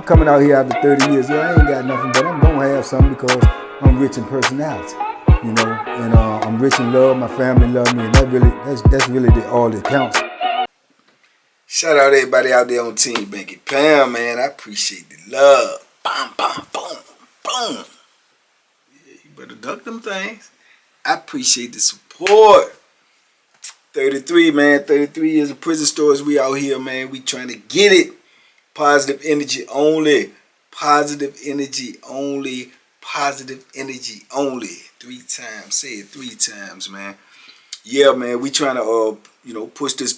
coming out here after 30 years. Yeah, I ain't got nothing, but I'm gonna have something because I'm rich in personality, you know, and I'm rich in love. My family love me, and that's really all that counts. Shout out to everybody out there on Team Banky Pound, man. I appreciate the love. Boom, boom, boom, boom. Yeah, you better duck them things. I appreciate the support. 33, man. 33 years of prison stories. We out here, man. We trying to get it. Positive energy only. Positive energy only. Positive energy only. 3 times. Say it 3 times, man. Yeah, man. We trying to, push this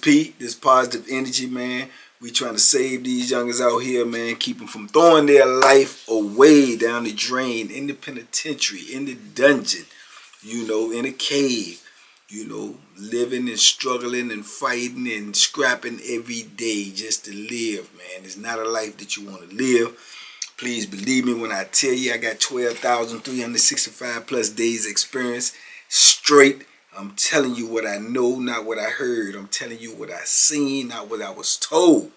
positive energy, man. We trying to save these youngers out here, man. Keep them from throwing their life away down the drain, in the penitentiary, in the dungeon, in a cave, living and struggling and fighting and scrapping every day just to live, man. It's not a life that you want to live. Please believe me when I tell you I got 12,365 plus days experience straight. I'm telling you what I know, not what I heard. I'm telling you what I seen, not what I was told.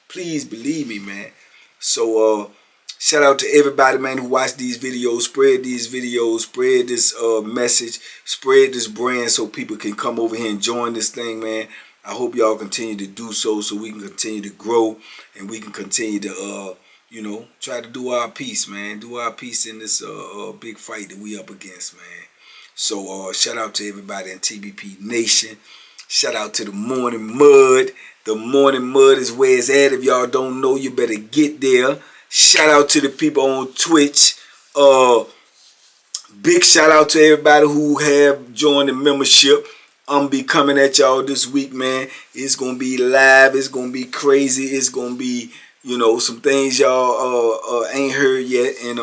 Please believe me, man. So, shout out to everybody, man, who watched these videos. Spread these videos. Spread this message. Spread this brand so people can come over here and join this thing, man. I hope y'all continue to do so we can continue to grow and we can continue to, try to do our piece, man. Do our piece in this big fight that we up against, man. So, shout out to everybody in TBP Nation. Shout out to the Morning Mud. The Morning Mud is where it's at. If y'all don't know, you better get there. Shout out to the people on Twitch. Big shout out to everybody who have joined the membership. I'm be coming at y'all this week, man. It's going to be live. It's going to be crazy. It's going to be, some things y'all ain't heard yet and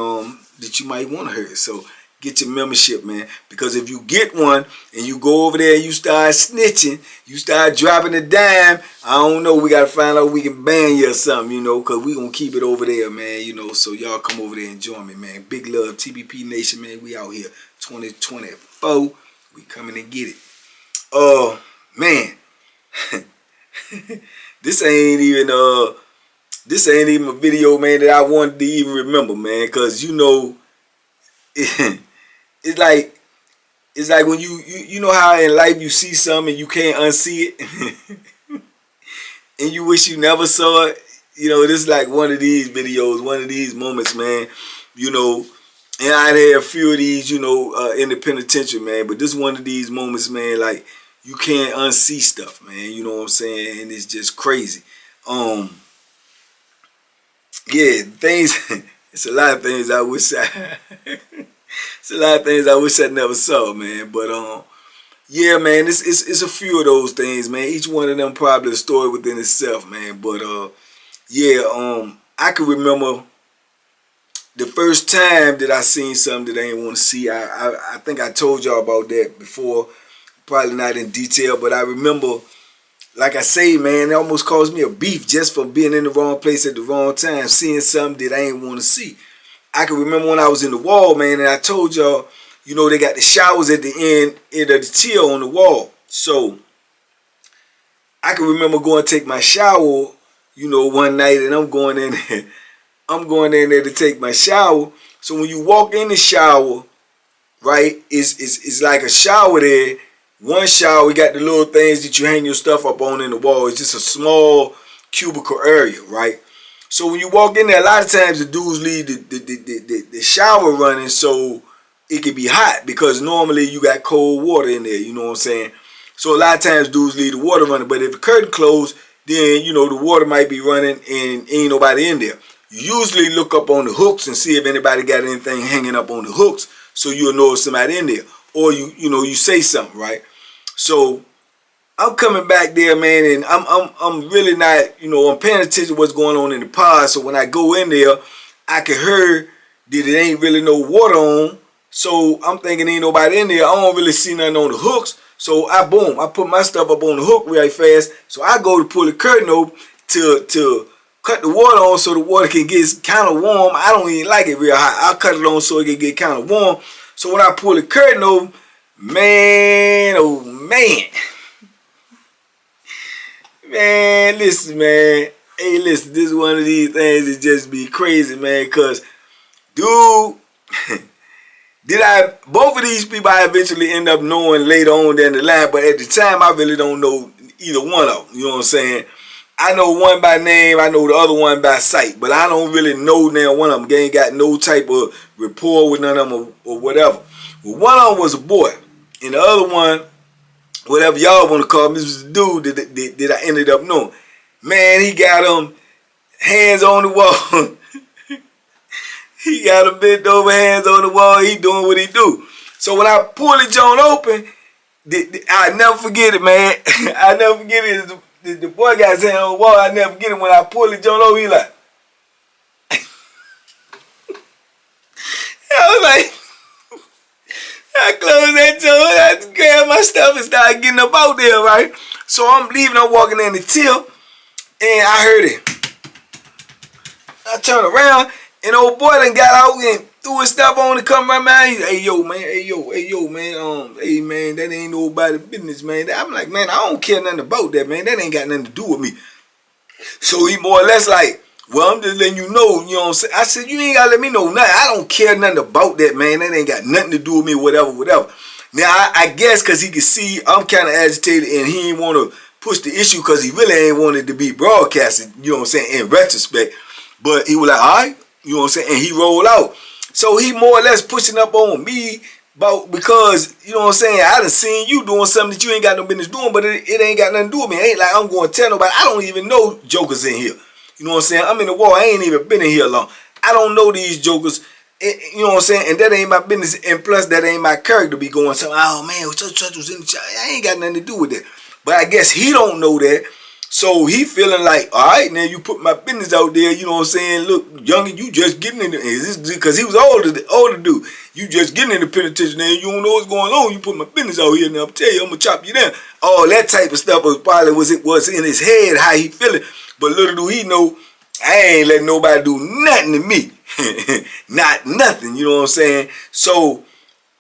that you might want to hear. So, get your membership, man. Because if you get one and you go over there and you start snitching, you start dropping a dime, I don't know, we got to find out if we can ban you or something, because we going to keep it over there, man, so y'all come over there and join me, man. Big love, TBP Nation, man. We out here 2024. We coming to get it. Man. This ain't even a video, man, that I wanted to even remember, man, because, it's like when you know how in life you see something and you can't unsee it and you wish you never saw it. This is like one of these videos, one of these moments, man. And I had a few of these, in the penitentiary, man. But this is one of these moments, man, like you can't unsee stuff, man. You know what I'm saying? And it's just crazy. Yeah, it's a lot of things I wish it's a lot of things I wish I never saw, man. But yeah, man, it's a few of those things, man. Each one of them probably a story within itself, man. But yeah, I can remember the first time that I seen something that I didn't want to see. I think I told y'all about that before, probably not in detail, but I remember, like I say, man, it almost caused me a beef just for being in the wrong place at the wrong time, seeing something that I didn't want to see. I can remember when I was in the wall, man, and I told y'all, they got the showers at the end of the tier on the wall. So I can remember going to take my shower, one night, and I'm going in there. I'm going in there to take my shower. So when you walk in the shower, right, it's like a shower there. One shower, we got the little things that you hang your stuff up on in the wall. It's just a small cubicle area, right? So when you walk in there, a lot of times the dudes leave the shower running so it can be hot because normally you got cold water in there, you know what I'm saying? So a lot of times dudes leave the water running, but if the curtain closed, then, the water might be running and ain't nobody in there. You usually look up on the hooks and see if anybody got anything hanging up on the hooks so you'll know if somebody in there. Or you say something, right? So I'm coming back there, man, and I'm really not, I'm paying attention to what's going on in the pod. So when I go in there, I can hear that it ain't really no water on. So I'm thinking ain't nobody in there. I don't really see nothing on the hooks. So I put my stuff up on the hook really fast. So I go to pull the curtain open to cut the water on so the water can get kind of warm. I don't even like it real hot. I'll cut it on so it can get kind of warm. So when I pull the curtain open, man, oh man. Man, listen, man. Hey, listen, this is one of these things that just be crazy, man, cause dude, both of these people I eventually end up knowing later on down the line, but at the time I really don't know either one of them, you know what I'm saying? I know one by name, I know the other one by sight, but I don't really know now one of them. They ain't got no type of rapport with none of them or whatever. Well, one of them was a boy, and the other one, whatever y'all want to call him, this was the dude that I ended up knowing. Man, he got him hands on the wall. He got him bent over, hands on the wall. He doing what he do. So when I pulled the joint open, I never forget it, man. I never forget it. The boy got his hand on the wall. I never forget it. When I pulled the joint over, he like, I was like, I closed that joint. I grabbed my stuff and started getting up out there, right? So I'm leaving. I'm walking in the till, and I heard it. I turned around, and old boy done got out and threw his stuff on to come right man. He's like, hey yo, man, hey man, that ain't nobody's business, man. I'm like, man, I don't care nothing about that, man. That ain't got nothing to do with me. So he more or less like, well, I'm just letting you know, you know what I'm saying? I said, you ain't gotta let me know nothing. I don't care nothing about that, man. That ain't got nothing to do with me, whatever. Now, I guess because he could see I'm kind of agitated and he didn't want to push the issue because he really ain't wanted to be broadcasted, you know what I'm saying, in retrospect. But he was like, all right, you know what I'm saying? And he rolled out. So he more or less pushing up on me because, you know what I'm saying, I done seen you doing something that you ain't got no business doing, but it ain't got nothing to do with me. It ain't like I'm going to tell nobody. I don't even know jokers in here. You know what I'm saying? I'm in the war. I ain't even been in here long. I don't know these jokers. You know what I'm saying? And that ain't my business. And plus, that ain't my character be going something. Oh, man, such was in the chat. I ain't got nothing to do with that. But I guess he don't know that. So he feeling like, all right, now you put my business out there. You know what I'm saying? Look, youngin, you just getting in the, because he was older dude. You just getting in the penitentiary now. You don't know what's going on. You put my business out here now. I'm telling you, I'm going to chop you down. All that type of stuff was probably was in his head, how he feeling. But little do he know, I ain't letting nobody do nothing to me. Not nothing, you know what I'm saying? So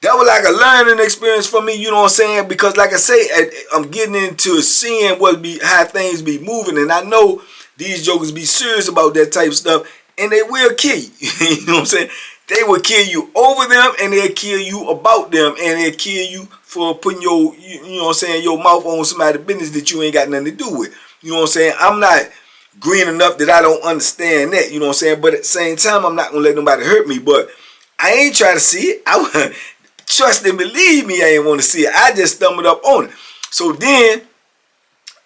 that was like a learning experience for me, you know what I'm saying? Because like I say, I'm getting into seeing how things be moving. And I know these jokers be serious about that type of stuff. And they will kill you, you know what I'm saying? They will kill you over them and they'll kill you about them. And they'll kill you for putting your, you know what I'm saying, your mouth on somebody's business that you ain't got nothing to do with. You know what I'm saying? I'm not green enough that I don't understand that, you know what I'm saying? But at the same time, I'm not going to let nobody hurt me. But I ain't trying to see it. I trust and believe me, I ain't want to see it. I just stumbled up on it. So then,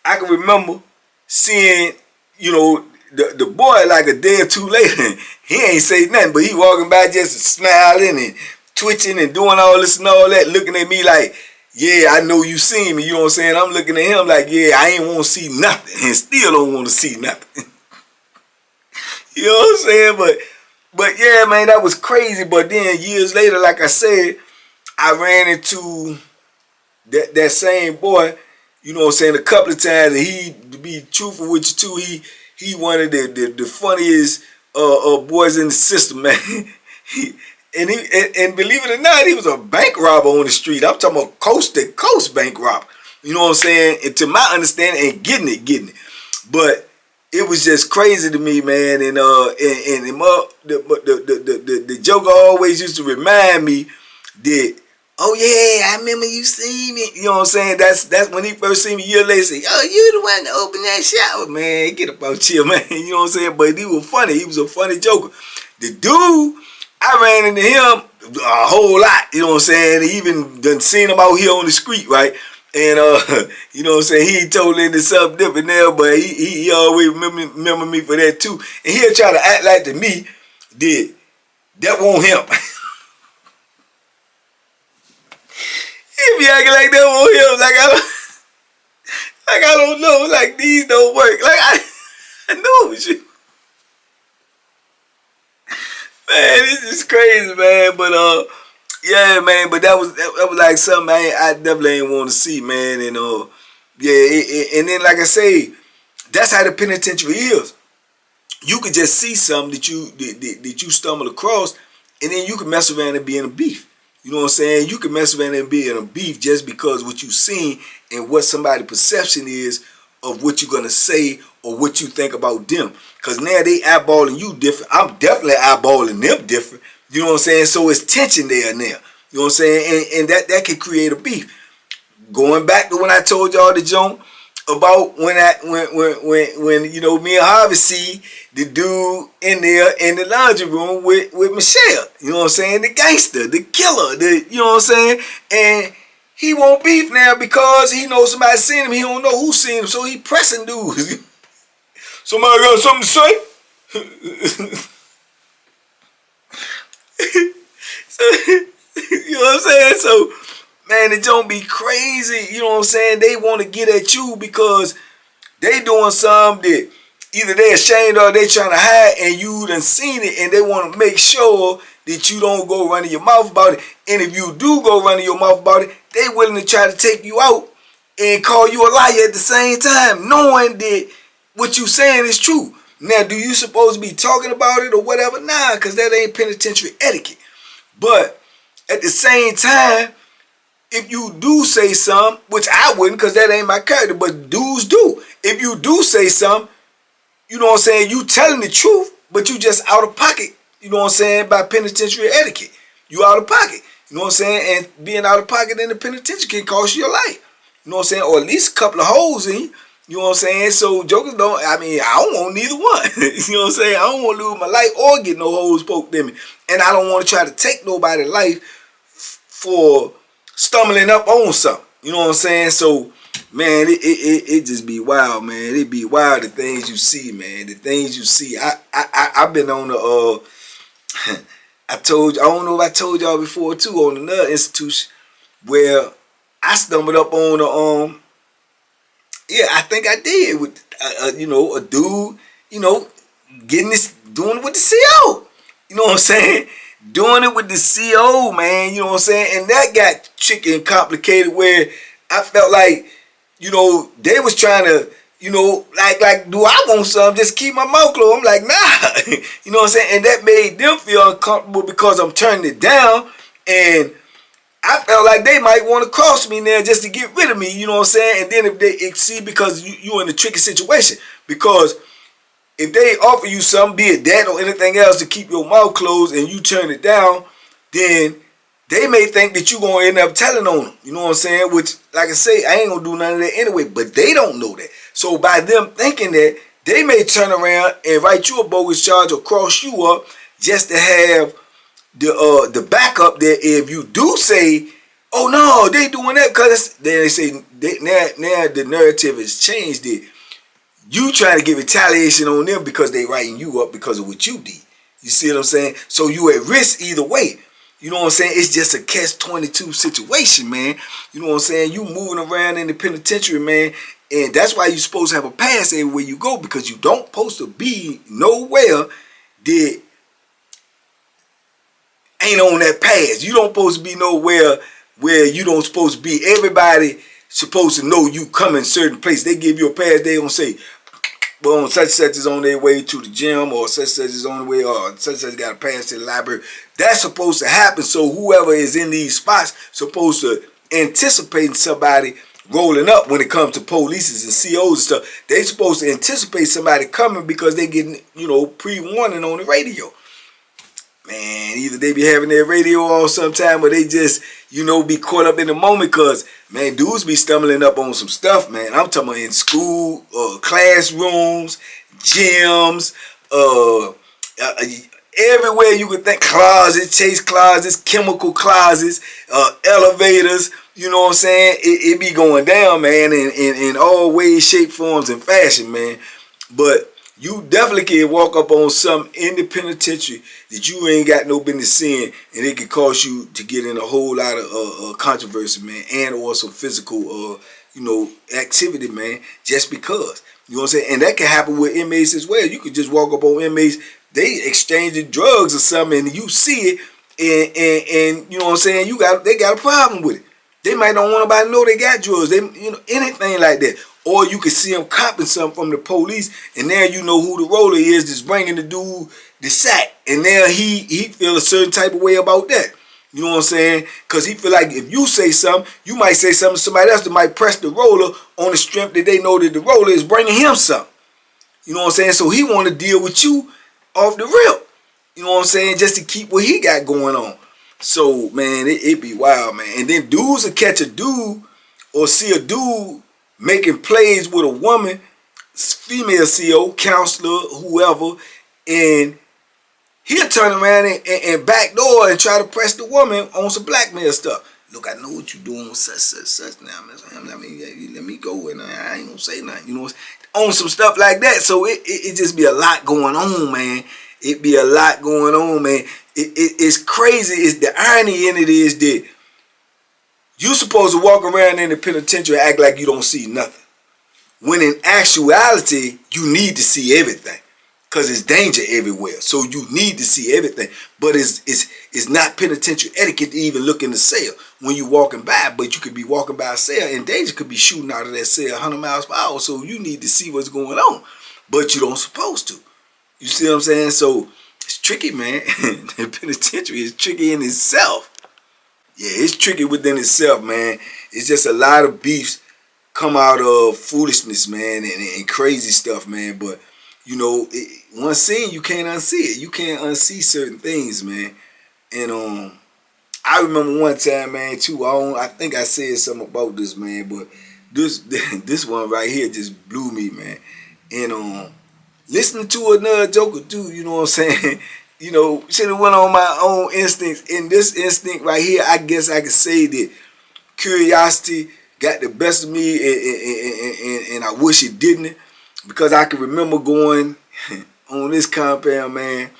I can remember seeing, you know, the boy like a day or two later. He ain't say nothing, but he walking by just smiling and twitching and doing all this and all that, looking at me like, yeah, I know you seen me, you know what I'm saying? I'm looking at him like, yeah, I ain't want to see nothing and still don't want to see nothing. You know what I'm saying? But yeah, man, that was crazy. But then years later, like I said, I ran into that same boy, you know what I'm saying, a couple of times. And he, to be truthful with you too, he one of the funniest boys in the system, man. And believe it or not, he was a bank robber on the street. I'm talking about coast to coast bank robber. You know what I'm saying? And to my understanding, and getting it. But it was just crazy to me, man. And the joker always used to remind me that, oh yeah, I remember you seen me. You know what I'm saying? That's when he first seen me a year later. Say, oh, you the one to open that shower, man. Get up out here, man. You know what I'm saying? But he was funny. He was a funny joker. The dude, I ran into him a whole lot, you know what I'm saying? He even done seen him out here on the street, right? And you know what I'm saying? He totally into something different there, but he always remember me for that too. And he'll try to act like to me that won't him. He be acting like that won't him, like I don't know, like these don't work. Like I know it was you. Man, this is crazy, man. But yeah, man. But that was like something I definitely ain't want to see, man. And yeah. And then like I say, that's how the penitentiary is. You could just see something that you stumble across, and then you can mess around and be in a beef. You know what I'm saying? You can mess around and be in a beef just because what you seen and what somebody's perception is of what you're gonna say or what you think about them. Cause now they eyeballing you different. I'm definitely eyeballing them different. You know what I'm saying? So it's tension there now. You know what I'm saying? And that can create a beef. Going back to when I told y'all the joke about when you know, me and Harvey see the dude in there in the laundry room with Michelle. You know what I'm saying? The gangster, the killer, you know what I'm saying? And he won't beef now because he knows somebody seen him. He don't know who seen him, so he pressing dudes. Somebody got something to say? So, you know what I'm saying? So, man, it don't be crazy. You know what I'm saying? They want to get at you because they doing something that either they ashamed or they trying to hide, and you done seen it, and they want to make sure that you don't go running your mouth about it. And if you do go running your mouth about it, they willing to try to take you out and call you a liar at the same time, knowing that what you saying is true. Now, do you supposed to be talking about it or whatever? Nah, because that ain't penitentiary etiquette. But at the same time, if you do say something, which I wouldn't because that ain't my character, but dudes do. If you do say something, you know what I'm saying, you telling the truth, but you just out of pocket, you know what I'm saying, by penitentiary etiquette. You out of pocket. You know what I'm saying? And being out of pocket in the penitentiary can cost you your life. You know what I'm saying? Or at least a couple of holes in you. You know what I'm saying? So jokers don't, I don't want neither one. You know what I'm saying? I don't want to lose my life or get no holes poked in me. And I don't want to try to take nobody's life for stumbling up on something. You know what I'm saying? So, man, it just be wild, man. It be wild, the things you see, man. The things you see. I've been on the, I don't know if I told y'all before too, on another institution where I stumbled up on the, yeah, I think I did with, you know, a dude, you know, doing it with the CO. You know what I'm saying? Doing it with the CO, man. You know what I'm saying? And that got tricky and complicated where I felt like, you know, they was trying to, you know, like, do I want something? Just keep my mouth closed. I'm like, nah. You know what I'm saying? And that made them feel uncomfortable because I'm turning it down. And I felt like they might want to cross me there just to get rid of me. You know what I'm saying? And then if they exceed, because you in a tricky situation. Because if they offer you something, be it that or anything else, to keep your mouth closed and you turn it down, then they may think that you're going to end up telling on them. You know what I'm saying? Which, like I say, I ain't going to do none of that anyway. But they don't know that. So by them thinking that, they may turn around and write you a bogus charge or cross you up just to have the backup that if you do say, oh no, they doing that because then they say now the narrative has changed. It you trying to get retaliation on them because they writing you up because of what you did. You see what I'm saying? So you at risk either way. You know what I'm saying? It's just a catch-22 situation, man. You know what I'm saying? You moving around in the penitentiary, man, and that's why you're supposed to have a pass everywhere you go, because you don't supposed to be nowhere that ain't on that pass. You don't supposed to be nowhere where you don't supposed to be. Everybody supposed to know you come in certain place. They give you a pass, they don't say, boom, such is on their way to the gym, or such is on the way, or such got a pass to the library. That's supposed to happen. So whoever is in these spots supposed to anticipate somebody rolling up when it comes to polices and COs and stuff. They supposed to anticipate somebody coming because they getting, you know, pre-warning on the radio. Man, either they be having their radio on sometime or they just, you know, be caught up in the moment, because, man, dudes be stumbling up on some stuff, man. I'm talking about in school, classrooms, gyms, everywhere you could think, closets, chase closets, chemical closets, elevators, you know what I'm saying? It be going down, man, in all ways, shape, forms, and fashion, man. But you definitely can walk up on something in the penitentiary that you ain't got no business seeing, and it could cause you to get in a whole lot of controversy, man, and also physical, you know, activity, man, just because. You know what I'm saying? And that can happen with inmates as well. You could just walk up on inmates, they exchanging drugs or something, and you see it, and you know what I'm saying? They got a problem with it. They might not want nobody to know they got drugs. They, you know, anything like that. Or you can see them copping something from the police, and now you know who the roller is that's bringing the dude the sack, and now he feel a certain type of way about that. You know what I'm saying? Because he feel like if you say something, you might say something to somebody else that might press the roller on the strength that they know that the roller is bringing him something. You know what I'm saying? So he want to deal with you off the rip. You know what I'm saying? Just to keep what he got going on. So, man, it be wild, man. And then dudes will catch a dude or see a dude making plays with a woman, female CO, counselor, whoever, and he'll turn around and backdoor and try to press the woman on some blackmail stuff. Look, I know what you're doing with such now, man. Let me go and I ain't gonna say nothing. You know, on some stuff like that. So it just be a lot going on, man. It be a lot going on, man. It's crazy. It's the irony in it is that you supposed to walk around in the penitentiary and act like you don't see nothing. When in actuality, you need to see everything. Because it's danger everywhere. So you need to see everything. But it's not penitentiary etiquette to even look in the cell when you walking by. But you could be walking by a cell and danger could be shooting out of that cell 100 miles per hour. So you need to see what's going on. But you don't supposed to. You see what I'm saying? So it's tricky, man. The penitentiary is tricky in itself. Yeah, it's tricky within itself, man. It's just a lot of beefs come out of foolishness, man, and crazy stuff, man. But you know, once seen, you can't unsee it. You can't unsee certain things, man. And I remember one time, man, too. I think I said something about this, man, but this one right here just blew me, man. And listening to another joker too, you know what I'm saying? You know, should have went on my own instincts. In this instinct right here, I guess I could say that curiosity got the best of me, and I wish it didn't. Because I can remember going on this compound, man,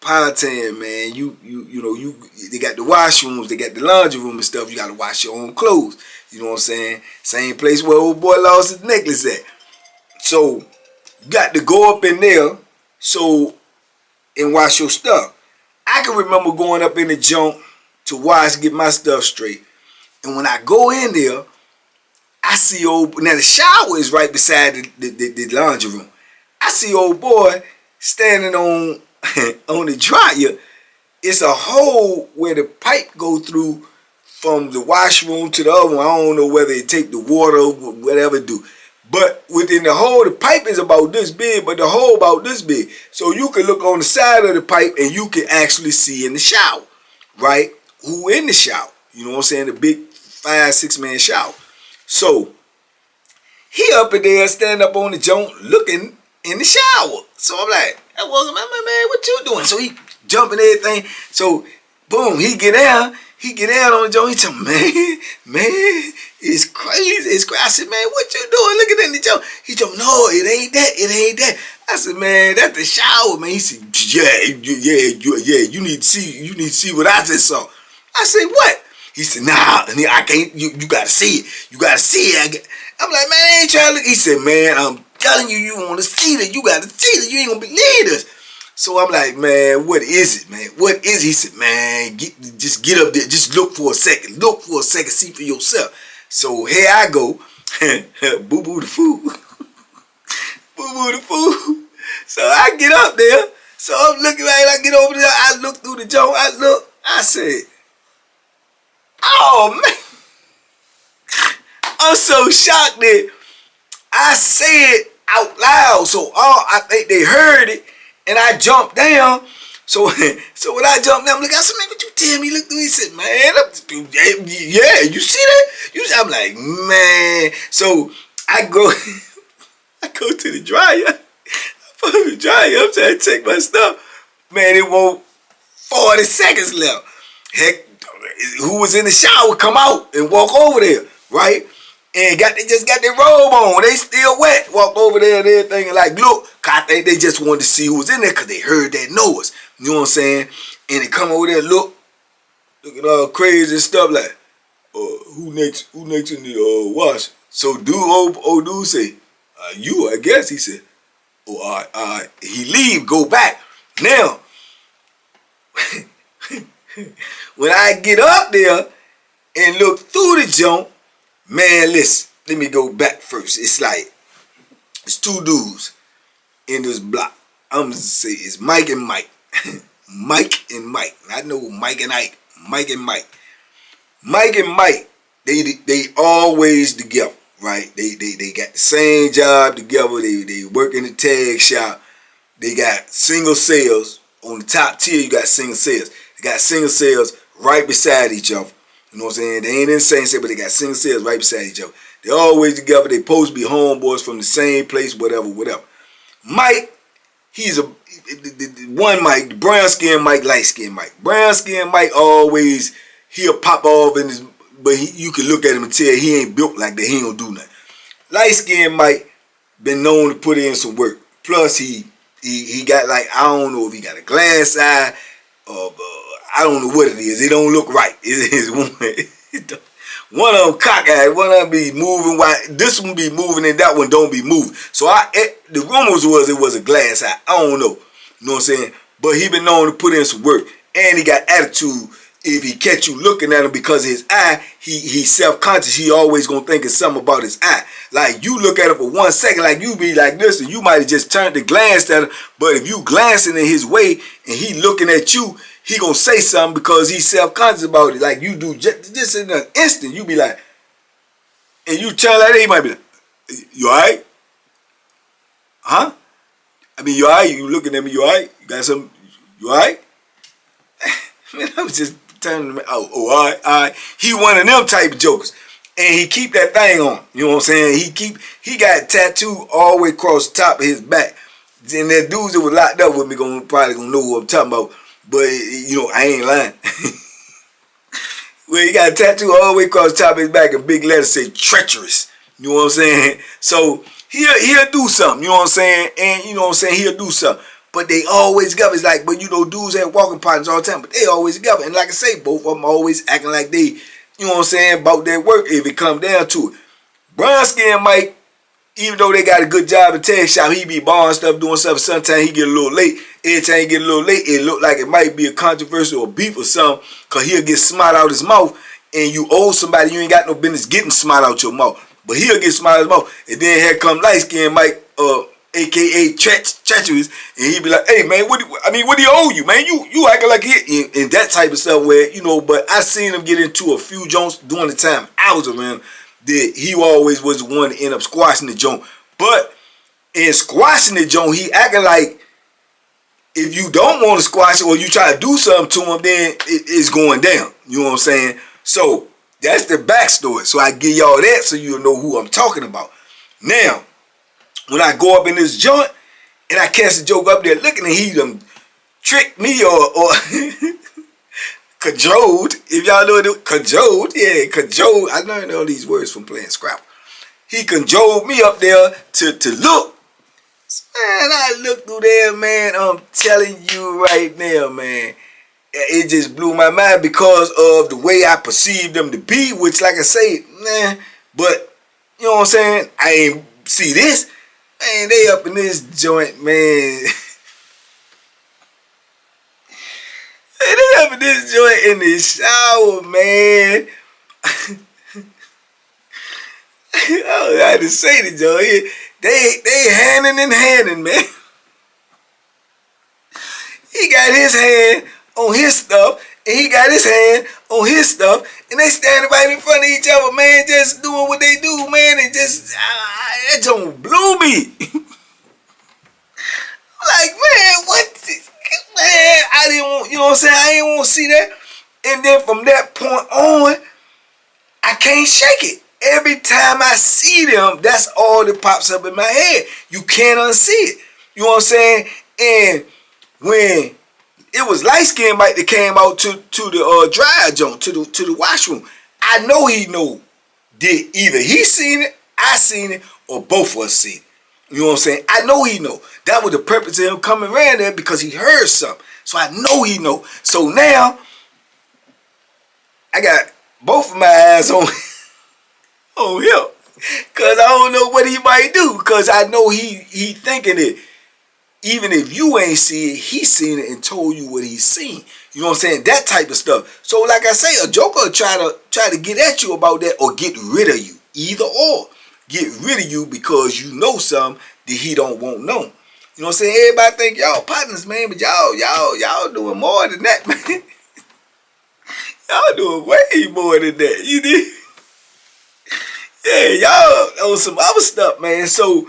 Powhatan, man, you know, they got the washrooms, they got the laundry room and stuff. You got to wash your own clothes. You know what I'm saying? Same place where old boy lost his necklace at. So you got to go up in there and wash your stuff. I can remember going up in the junk to get my stuff straight. And when I go in there, I see now the shower is right beside the laundry room. I see old boy standing on the dryer. It's a hole where the pipe go through from the washroom to the other one. I don't know whether it take the water or whatever it do. But within the hole, the pipe is about this big, but the hole about this big. So you can look on the side of the pipe and you can actually see in the shower, right? Who in the shower? You know what I'm saying? The big 5-6 man shower. So he up in there, stand up on the joint, looking in the shower. So I'm like, I was man, what you doing? So he jumping everything. So boom, he get down on the joint. He tell me, man, it's crazy. It's crazy. I said, man, what you doing looking in the joint? He told me, no, it ain't that. I said, man, that's the shower, man. He said, yeah, you need to see what I just saw. I said, what? He said, nah, I can't, you gotta see it. You gotta see it. I'm like, man, I ain't trying to look. He said, man, I'm telling you, you want to see that. You gotta see that. You ain't gonna believe this. So I'm like, man, what is it, man? What is it? He said, man, just get up there. Just look for a second. Look for a second. See for yourself. So here I go. Boo-boo the fool. Boo-boo the fool. So I get up there. So I'm looking right. I get over there. I look through the joint. I said, oh, man. I'm so shocked that I said out loud. So I think they heard it. And I jumped down. So when I jumped down, I'm like, I said, man, what you tell me? Look through. He said, man, yeah, you see that? I'm like, man. So I go to the dryer. I put the dryer up, trying to take my stuff. Man, it won't 40 seconds left. Heck, who was in the shower come out and walk over there, right? And they just got their robe on. They still wet. Walk over there and everything and like, look. I think they just wanted to see who was in there because they heard that noise. You know what I'm saying? And they come over there, look at all crazy stuff like, who next in the wash? So old dude say, you, I guess. He said, oh, all right. He leave, go back. Now, when I get up there and look through the junk, man, listen, let me go back first. It's two dudes in this block. I'm gonna say it's Mike and Mike. MiKE and MiKE. I know Mike and Ike. Mike and MiKE. Mike and MiKE, they always together, right? They got the same job together. They work in the tag shop. They got single sales. On the top tier, you got single sales. They got single sales right beside each other. You know what I'm saying? They ain't in the same set, but they got single sales right beside each other. They always together. They supposed to be homeboys from the same place, whatever. MiKE, he's one MiKE, the brown skin MiKE, light skin MiKE. Brown skin MiKE always, he'll pop off in his, but you can look at him and tell he ain't built like that. He ain't gonna do nothing. Light skin MiKE been known to put in some work. Plus he got, like, I don't know if he got a glass eye or I don't know what it is. It don't look right. It is one of them cockeyed. One of them be moving while this one be moving and that one don't be moving. So the rumors was it was a glass eye. I don't know. You know what I'm saying? But he been known to put in some work, and he got attitude. If he catch you looking at him because of his eye, he's self-conscious. He always gonna think of something about his eye. Like, you look at him for 1 second, like you be like this, and you might have just turned to glance at him. But if you glancing in his way and he looking at you, he gonna say something because he's self-conscious about it. Like you do just in an instant, you be like, and you turn like that, he might be like, you alright? Huh? I mean, you alright? You looking at me, you alright? You got something? You alright? Man, I was just turning him out. Oh, alright. He one of them type of jokers. And he keep that thing on. You know what I'm saying? He got tattooed all the way across the top of his back. And that dudes that was locked up with me probably gonna know who I'm talking about. But, you know, I ain't lying. Well, he got a tattoo all the way across the top of his back in big letters say treacherous. You know what I'm saying? So he'll do something, you know what I'm saying? And you know what I'm saying, he'll do something. But they always together. It's like, but you know, dudes have walking partners all the time, but they always together. And like I say, both of them always acting like they, you know what I'm saying, about their work if it come down to it. Brown skin MiKE, even though they got a good job in tag shop, he be buying stuff, doing stuff. Sometimes he get a little late. Every time he get a little late, it look like it might be a controversial or beef or something, because he'll get smart out his mouth, and you owe somebody, you ain't got no business getting smart out your mouth. But he'll get smart out his mouth. And then here come light skin MiKE, aka treacherous, and he be like, hey man, what do you owe you, man? You acting like it, and that type of stuff where, you know, but I seen him get into a few joints during the time I was around that he always was the one to end up squashing the joint. But in squashing the joint, he acting like if you don't want to squash it or you try to do something to him, then it's going down. You know what I'm saying? So that's the backstory. So I give y'all that so you'll know who I'm talking about. Now, when I go up in this joint and I catch the joke up there looking, and he done tricked me or cajoled. If y'all know it, cajoled. Yeah, cajoled. I learned all these words from playing Scrabble. He cajoled me up there to look. Man, I looked through there, man. I'm telling you right now, man. It just blew my mind because of the way I perceived them to be, which, like I say, man, but, you know what I'm saying? I ain't see this. Man, they up in this joint, man. They up in this joint in the shower, man. I don't know how to say the joint. They handing, man. He got his hand on his stuff, and he got his hand on his stuff, and they standing right in front of each other, man, just doing what they do, man, and just, that don't blew me. Like, man, what the, man, I didn't want, you know what I'm saying, I didn't want to see that. And then from that point on, I can't shake it. Every time I see them, that's all that pops up in my head. You can't unsee it. You know what I'm saying? And when it was light skinned Mike that came out to the dryer joint, to the washroom, I know he know that either he seen it, I seen it, or both of us seen it. You know what I'm saying? I know he know. That was the purpose of him coming around there, because he heard something. So I know he know. So now I got both of my eyes on him, because I don't know what he might do, because I know he thinking it. Even if you ain't see it, he seen it and told you what he's seen. You know what I'm saying? That type of stuff. So like I say, a joker will try to get at you about that, or get rid of you. Either or. Get rid of you because you know something that he don't want known. You know what I'm saying? Everybody think y'all partners, man, but y'all doing more than that, man. Y'all doing way more than that. You did? Yeah, y'all on some other stuff, man. So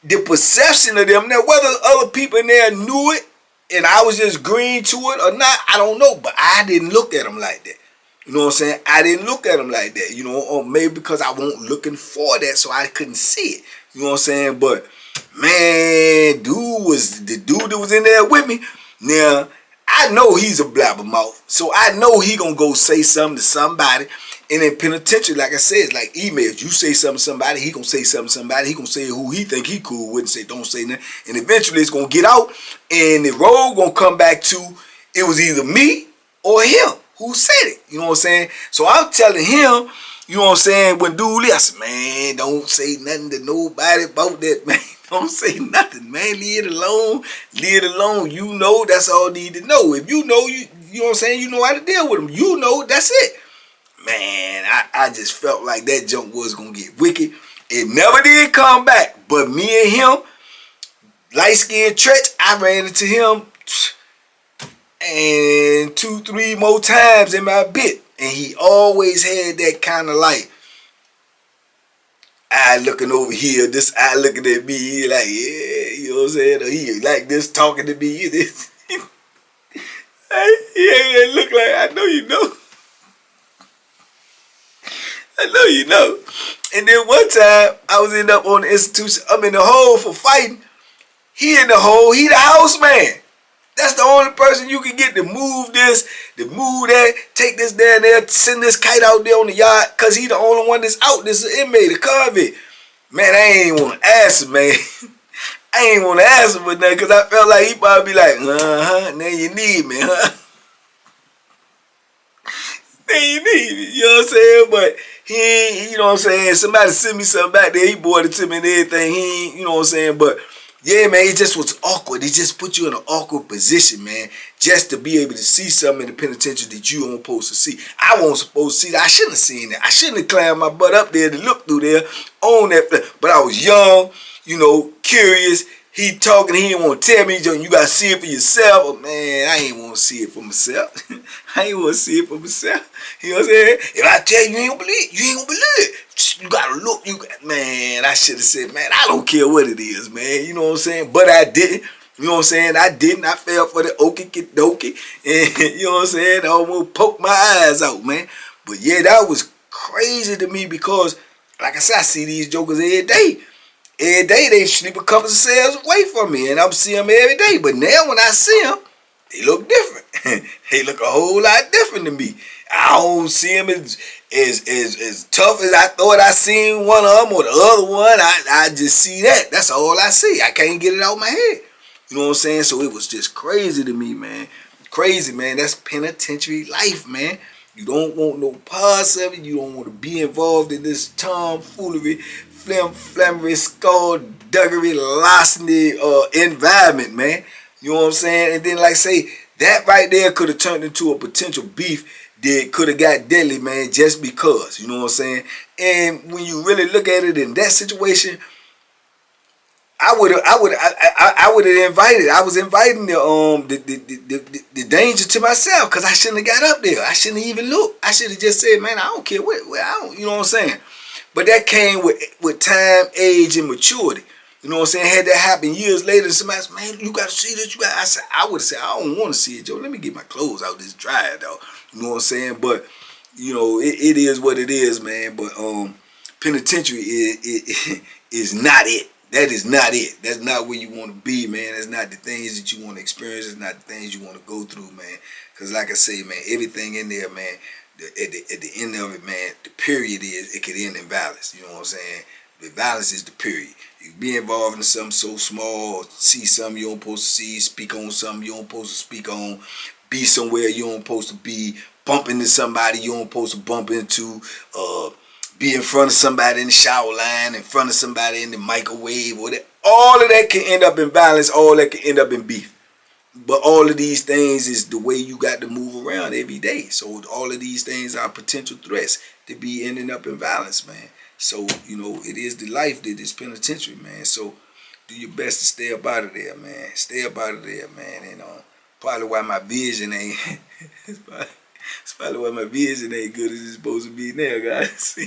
the perception of them, now whether other people in there knew it and I was just green to it or not, I don't know. But I didn't look at them like that. You know what I'm saying? I didn't look at them like that. You know, or maybe because I wasn't looking for that, so I couldn't see it. You know what I'm saying? But man, the dude that was in there with me. Now I know he's a blabbermouth, so I know he gonna go say something to somebody. And in penitentiary, like I said, it's like emails. You say something to somebody, he gonna say something to somebody. He gonna say who he think he cool with and say don't say nothing. And eventually it's gonna get out, and the road gonna come back to it was either me or him who said it. You know what I'm saying? So I'm telling him, you know what I'm saying, when dude left, I said, man, don't say nothing to nobody about that, man. Don't say nothing, man. Leave it alone. Leave it alone. You know, that's all you need to know. If you know, you know what I'm saying, you know how to deal with them. You know, that's it. Man, I just felt like that junk was going to get wicked. It never did come back. But me and him, light-skinned Tretch, I ran into him and 2-3 more times in my bit. And he always had that kind of like, eye looking over here, this eye looking at me, he like, yeah, you know what I'm saying? Or he like this talking to me. This. Yeah, look like, I know you know. I know you know. And then one time, I was up on the institution. I'm in the hole for fighting. He in the hole. He the house man. That's the only person you can get to move this, to move that, take this down there, send this kite out there on the yard, because he the only one that's out. This is an inmate, a convict. Man, I ain't even want to ask him, man. I ain't want to ask him for nothing, because I felt like he probably be like, now you need me, huh? Now you need me, you know what I'm saying? But he ain't, you know what I'm saying? Somebody sent me something back there, he brought it to me and everything. He ain't, you know what I'm saying? But yeah, man, it just was awkward. It just put you in an awkward position, man, just to be able to see something in the penitentiary that you weren't supposed to see. I wasn't supposed to see that. I shouldn't have seen that. I shouldn't have climbed my butt up there to look through there on that. But I was young, you know, curious. He talking, he didn't want to tell me, you got to see it for yourself. But man, I ain't want to see it for myself. I ain't want to see it for myself. You know what I'm saying? If I tell you, you ain't gonna believe, you ain't gonna believe it. You gotta look, man, I should have said, man, I don't care what it is, man. You know what I'm saying? But I didn't. You know what I'm saying? I didn't. I fell for the okie-dokie. And you know what I'm saying? I almost poked my eyes out, man. But yeah, that was crazy to me because, like I said, I see these jokers every day. Every day they sleep a couple of cells away from me, and I'm seeing them every day. But now when I see them, they look different. They look a whole lot different to me. I don't see them as tough as I thought I seen one of them or the other one. I just see that. That's all I see. I can't get it out of my head. You know what I'm saying? So it was just crazy to me, man. Crazy, man. That's penitentiary life, man. You don't want no parts of it. You don't want to be involved in this tomfoolery, flammery, skullduggery, larceny environment, man. You know what I'm saying? And then, like I say, that right there could have turned into a potential beef that could have got deadly, man, just because. You know what I'm saying? And when you really look at it in that situation, I would have invited. I was inviting the danger to myself because I shouldn't have got up there. I shouldn't have even looked. I should have just said, man, I don't care what I don't. You know what I'm saying? But that came with time, age, and maturity. You know what I'm saying? Had that happen years later, somebody said, man, you got to see this. I would have said, I don't want to see it, Joe. Let me get my clothes out this dryer, though. You know what I'm saying? But, you know, it is what it is, man. But penitentiary is not it. That is not it. That's not where you want to be, man. That's not the things that you want to experience. It's not the things you want to go through, man. Because like I say, man, everything in there, man, at the end of it, man, the period is it could end in violence. You know what I'm saying? The violence is the period. You be involved in something so small, see something you don't supposed to see, speak on something you don't supposed to speak on, be somewhere you don't supposed to be, bump into somebody you don't supposed to bump into, be in front of somebody in the shower line, in front of somebody in the microwave, or that. All of that can end up in violence, all that can end up in beef. But all of these things is the way you got to move around every day. So all of these things are potential threats to be ending up in violence, man. So, you know, it is the life that is penitentiary, man. So do your best to stay up out of there, man. Stay up out of there, man. And probably why my vision ain't. It's probably why my vision ain't good as it's supposed to be now, guys.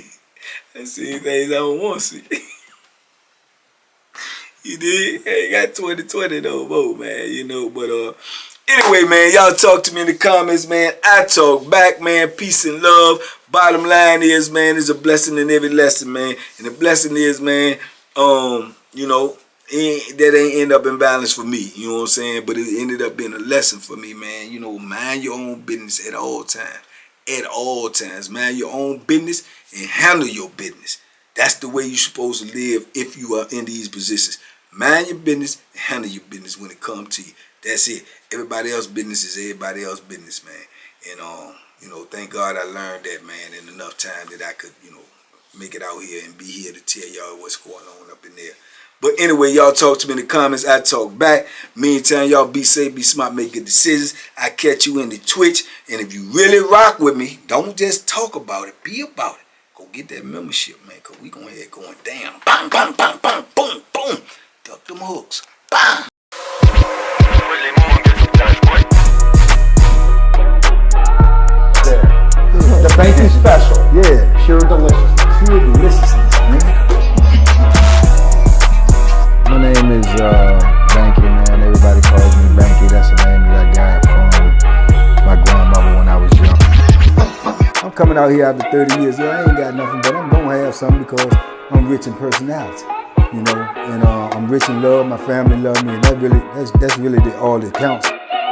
I see things I don't want to see. You did? Hey, got 2020 no more, man. You know, but anyway, man, y'all talk to me in the comments, man. I talk back, man. Peace and love. Bottom line is, man, there's a blessing in every lesson, man. And the blessing is, man, you know, that ain't end up in violence for me. You know what I'm saying? But it ended up being a lesson for me, man. You know, mind your own business at all times. At all times. Mind your own business and handle your business. That's the way you're supposed to live if you are in these positions. Mind your business and handle your business when it comes to you. That's it. Everybody else's business is everybody else's business, man. And you know, thank God I learned that, man, in enough time that I could, you know, make it out here and be here to tell y'all what's going on up in there. But anyway, y'all talk to me in the comments. I talk back. Meantime, y'all be safe, be smart, make good decisions. I catch you in the Twitch. And if you really rock with me, don't just talk about it. Be about it. Go get that membership, man, because we going to have going down. Bang, bang, bang, bang, boom, boom. Duck them hooks. Bang. The BANKY special. Yeah. Pure deliciousness. Pure deliciousness, man. My name is Banky, man. Everybody calls me Banky. That's the name that I got from my grandmother when I was young. I'm coming out here after 30 years. Yeah, I ain't got nothing, but I'm gonna have something because I'm rich in personality, you know, and I'm rich in love. My family love me, and that's really all that counts.